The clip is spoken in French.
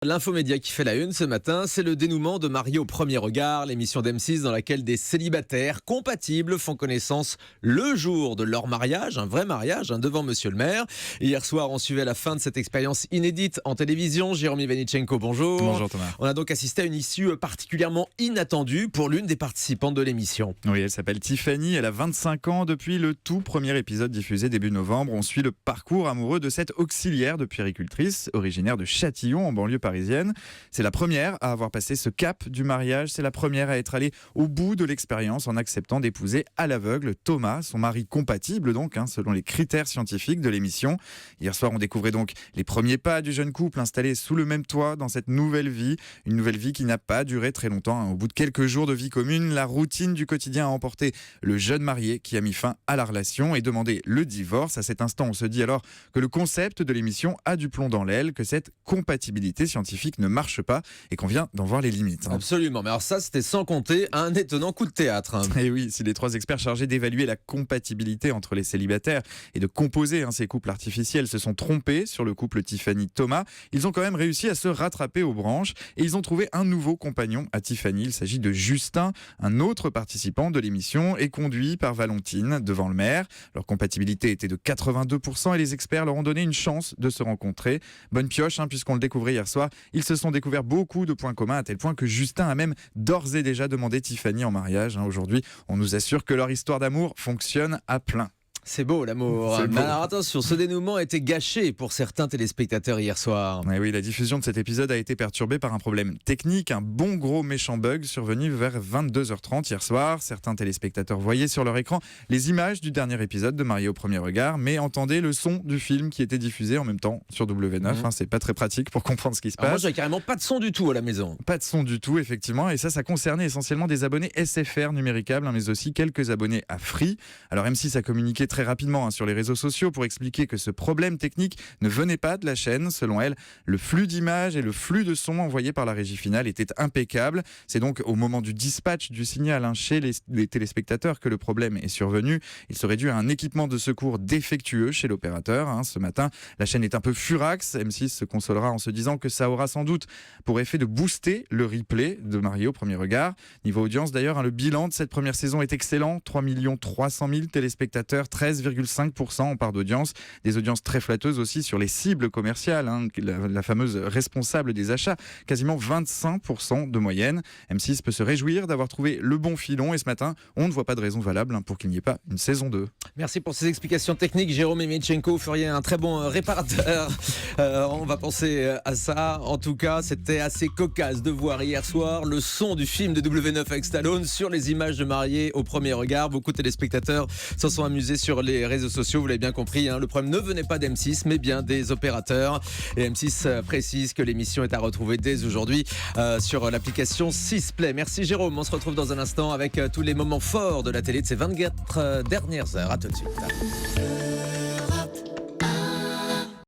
L'infomédia qui fait la une ce matin, c'est le dénouement de Mariés au premier regard, l'émission d'M6 dans laquelle des célibataires compatibles font connaissance le jour de leur mariage, un vrai mariage devant Monsieur le maire. Hier soir, on suivait la fin de cette expérience inédite en télévision. Jérôme Ivanichenko, bonjour. Bonjour Thomas. On a donc assisté à une issue particulièrement inattendue pour l'une des participantes de l'émission. Oui, elle s'appelle Tiffany, elle a 25 ans. Depuis le tout premier épisode diffusé début novembre, on suit le parcours amoureux de cette auxiliaire de puéricultrice, originaire de Châtillon en banlieue parisienne. C'est la première à avoir passé ce cap du mariage, c'est la première à être allée au bout de l'expérience en acceptant d'épouser à l'aveugle Thomas, son mari compatible donc, selon les critères scientifiques de l'émission. Hier soir, on découvrait donc les premiers pas du jeune couple installé sous le même toit dans cette nouvelle vie, une nouvelle vie qui n'a pas duré très longtemps. Au bout de quelques jours de vie commune, la routine du quotidien a emporté le jeune marié qui a mis fin à la relation et demandé le divorce. À cet instant, on se dit alors que le concept de l'émission a du plomb dans l'aile, que cette compatibilité scientifique ne marche pas et qu'on vient d'en voir les limites. Absolument, mais alors ça c'était sans compter un étonnant coup de théâtre. Et oui, si les trois experts chargés d'évaluer la compatibilité entre les célibataires et de composer ces couples artificiels se sont trompés sur le couple Tiffany-Thomas, ils ont quand même réussi à se rattraper aux branches et ils ont trouvé un nouveau compagnon à Tiffany. Il s'agit de Justin, un autre participant de l'émission et conduit par Valentine devant le maire. Leur compatibilité était de 82% et les experts leur ont donné une chance de se rencontrer. Bonne pioche, puisqu'on le découvrait hier soir. Ils se sont découverts beaucoup de points communs à tel point que Justin a même d'ores et déjà demandé Tiffany en mariage. Aujourd'hui, on nous assure que leur histoire d'amour fonctionne à plein. C'est beau l'amour. C'est beau. Mais alors attention, ce dénouement a été gâché pour certains téléspectateurs hier soir. Et oui, la diffusion de cet épisode a été perturbée par un problème technique, un bon gros méchant bug survenu vers 22h30 hier soir. Certains téléspectateurs voyaient sur leur écran les images du dernier épisode de Mariés au premier regard, mais entendaient le son du film qui était diffusé en même temps sur W9. C'est pas très pratique pour comprendre ce qui se passe. Alors moi j'avais carrément pas de son du tout à la maison. Pas de son du tout, effectivement, et ça concernait essentiellement des abonnés SFR numéricables, mais aussi quelques abonnés à Free. Alors M6 a communiqué très rapidement sur les réseaux sociaux pour expliquer que ce problème technique ne venait pas de la chaîne. Selon elle, le flux d'images et le flux de son envoyé par la régie finale étaient impeccables. C'est donc au moment du dispatch du signal chez les téléspectateurs que le problème est survenu. Il serait dû à un équipement de secours défectueux chez l'opérateur. Ce matin, la chaîne est un peu furax. M6 se consolera en se disant que ça aura sans doute pour effet de booster le replay de Mariés au premier regard. Niveau audience d'ailleurs, le bilan de cette première saison est excellent. 3 300 000 téléspectateurs, 13,5% en part d'audience. Des audiences très flatteuses aussi sur les cibles commerciales, la fameuse responsable des achats, quasiment 25% de moyenne. M6 peut se réjouir d'avoir trouvé le bon filon et ce matin, on ne voit pas de raison valable pour qu'il n'y ait pas une saison 2. Merci pour ces explications techniques, Jérôme Ivanichenko. Vous feriez un très bon réparateur. On va penser à ça. En tout cas, c'était assez cocasse de voir hier soir le son du film de W9 avec Stallone sur les images de Mariés au premier regard. Beaucoup de téléspectateurs s'en sont amusés sur les réseaux sociaux, vous l'avez bien compris, le problème ne venait pas d'M6 mais bien des opérateurs et M6 précise que l'émission est à retrouver dès aujourd'hui sur l'application 6play. Merci Jérôme, on se retrouve dans un instant avec tous les moments forts de la télé de ces 24 dernières heures. À tout de suite.